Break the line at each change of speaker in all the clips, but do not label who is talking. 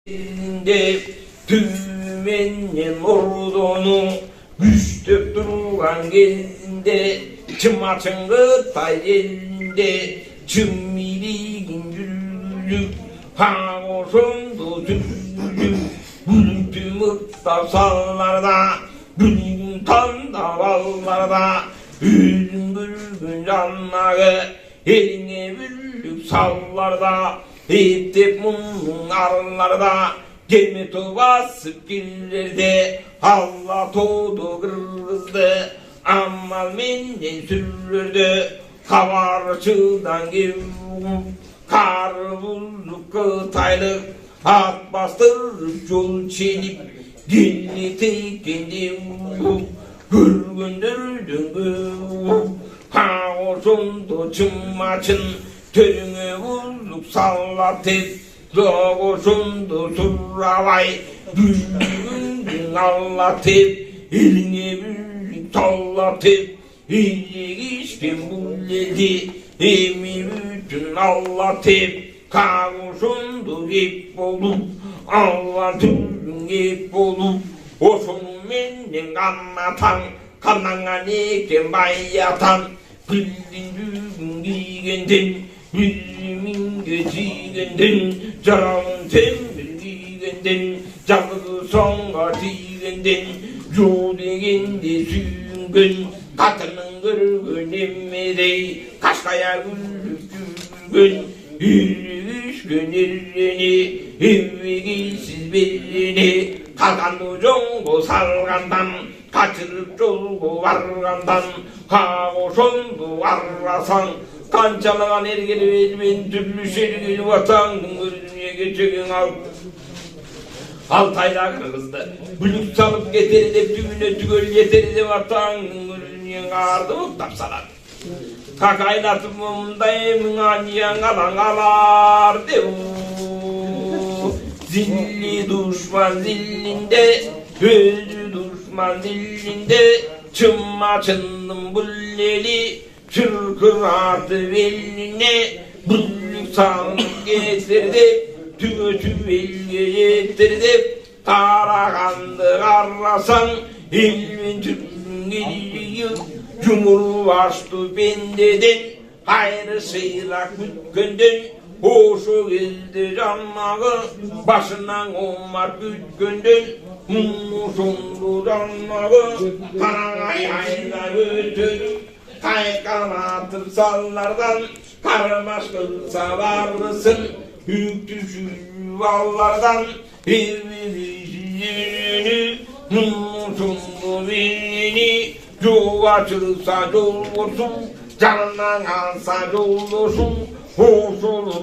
Elinde düğmenin ordunu güçlük durgan gezinde çıma çıngıtay elinde çımiliğin yürülü hagosundu tüllü gülüntü mıkta sallarda gülün tanda ballarda üzüm gülgün canları eline büllük sallarda İptip mummun arlarda gemi basıp gillerde Allah todu kırızdı amal menden sürürdü kavarçıdan gevrum kar bulduk kıtaylık at bastırıp yol çelip dilli tekindi gürgündürdün gürgün kaosundu çımmaçın törüngü bulduk sallatıp doğusundu surravay gülgün anlatıp eline büllük tallatıp iyilik işkin bulledi emi bütün anlatıp kavusundu hep olup anlatırın hep olup o sonu menden anlatan kanana neken bayatan bildiğin düğün giygenden yüzümün geçigenden canın tembel giygenden canı songa giygenden jo degende süngün katının gırgın emmedi kaşkaya güllük gülgün yürüyüş gönülleni evvegisiz belini kalkandı jongo salgandan kaçırıp jolgo vargandan kagoşondu varrasan kançalagan ergeli vezmen türlü şergeli vatandın gözüne geçegin Altayda kırgızdı bülük salıp geteri de tümüne tügöl yeteri de vatandın gözüne ağırdı muhtap salar kakaylatıp mumdayım aniyan alangalar devu zilli düşman zillinde özü düşman zillinde çımma çındım bulleli çırkıratı beline bulluk sağlık getirdi tügötü belge getirdi karakandı karrasan ilmin türlün geliyor Cumhurbaşlı bendeden hayrı sıyrak bütkünden hoşu geldi canmağı başından omar bütkünden mummu sondu canmağı karanay hayda götürüp kay kanatır sallardan karmaş kılsa varlısın yüktüsü vallardan evvelişini mummu sondu belini yol açılsa yol olsun, canından alsa yol olsun, hoş olur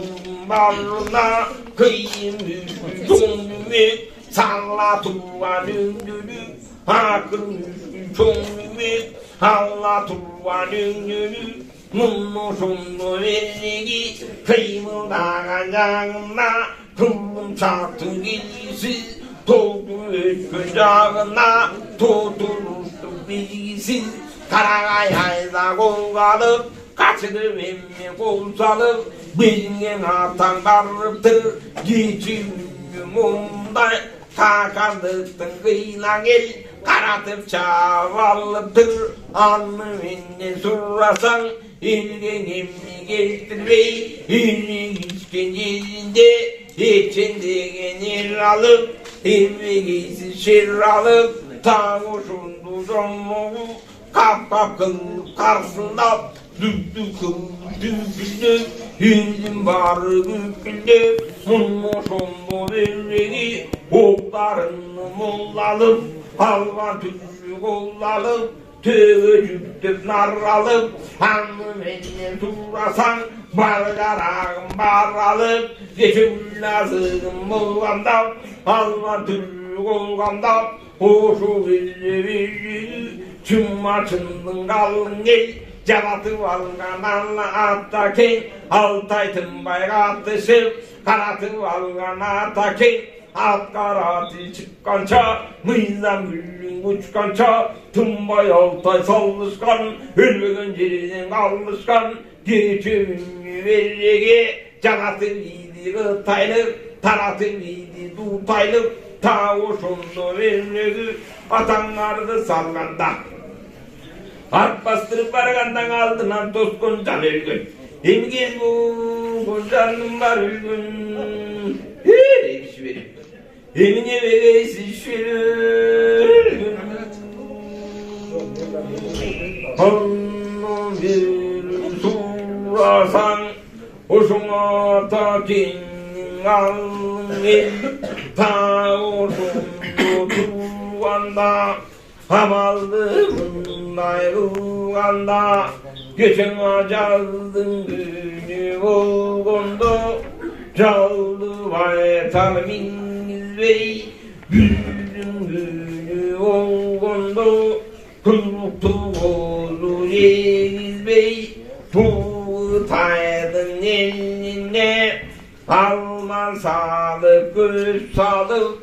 barına, kıyım üstü sonlüğü, salla tuva döndürü, akıl üstü sonlüğü, salla tuva döndürü, mummu sonlu vergi, kıymıldagan canına, kıllım çaktı gilsiz, doldu ötkün cağına, tutulmuştu bilgisiz, karagay hayda kol kalıp, kaçırıp emme kol salıp, bilgen atan darıptır, geçimlü mumda, takardıktın kıyla gel, karatıp çavalıptır, anlı benden sorrasan, ilgen emmi geltirmey, ilgen işkencelinde, içindegen el alıp, evvegisiz şer alıp, tağuşundu canlığı, kap kılıp karşısında, düktü kılıp düktü, hildim barı güküldü, mumuşundu verredi, oklarını mollalıp, halva tüllü kollalıp, tövücüktüp narralıp, hanım eline turasan, balgarağım barralıp, geçimlazığım bolganda, halva tüllü kolganda, hoşu billi billi, çımma çındın kalın gel, cavatı valgan anla attaken, altay tımbay katışıp, karatı valgan attaken, alt karatı çıkkança, mıyzam güllün uçkança, tımbay altay sallışkan, ölmegen ceriden kalmışkan, geçimini verrege, cavatı iyiydi gıtaylık, taratıydı tutaylıp ta oşundu vermedi atanlardı salganda harp bastırıp vargandan aldından toskun can ölgün emgel bu canım var ölgün iş verim emine vereyiz iş verim hanım bir surasan hoşuma takin alın ta oşundu tuğanda hamaldı bundayruganda geçen acaldın günü olgundu çaldı vaytal minizvey güldün günü olgundu kılmuktu oldu yenizbey tuğutaydın eline alman sağlık göz sağlık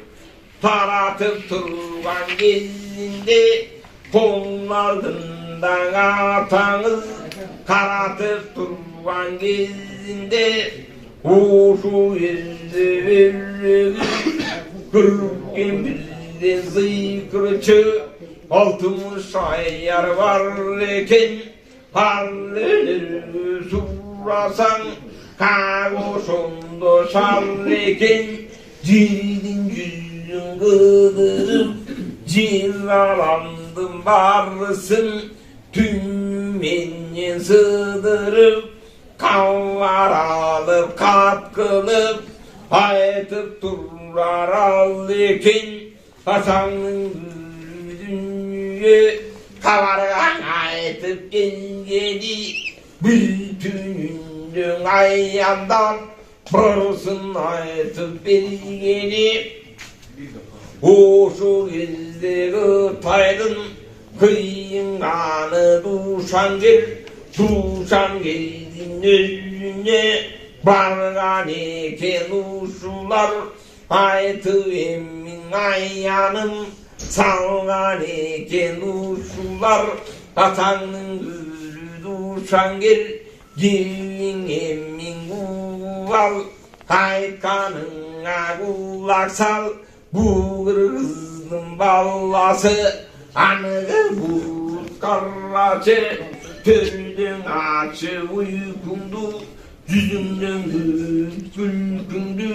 taratıp turgan gezinde kollarından atanız karatıp turgan gezinde uşu yüzü verri kırıkken bizde zıykırçı altımız ayar var eken hallenir surasan kagoşundu şalleken ciridin yüzün kıdırıp cilalandım varısın tümmenyen sığdırıp kanlar alıp katkılıp aytıp durar alırken Hasan'ın yüzünü kavargan aytıp gengedi bütünün ayyandan Parasın aytıp belgeni Oşu yüzleri taydın kıyınganı duşan geldin önüne bargan eken uşular aytı emmin ayyanım salgan eken uşular atanın gülü duşan gelin emmin guval aykanına kulak sal bu kızın ballası anı bulut karraçı Tördün açı uykundu yüzümden gülkündü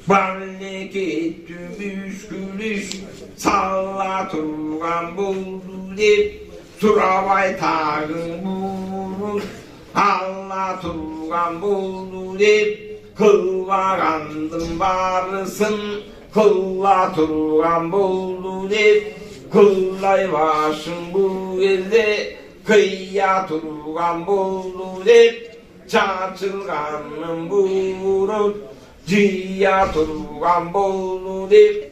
Barleket müşkülüş salla turgan buldu dep Surabay tağın bulur Allah turgan buldu dep Kılvagandım varısın Kılla turgan buldu dep Kıllay başın bu elde Kıyya turgan buldu dep Çarçılganın burut Ciya turgan buldu dep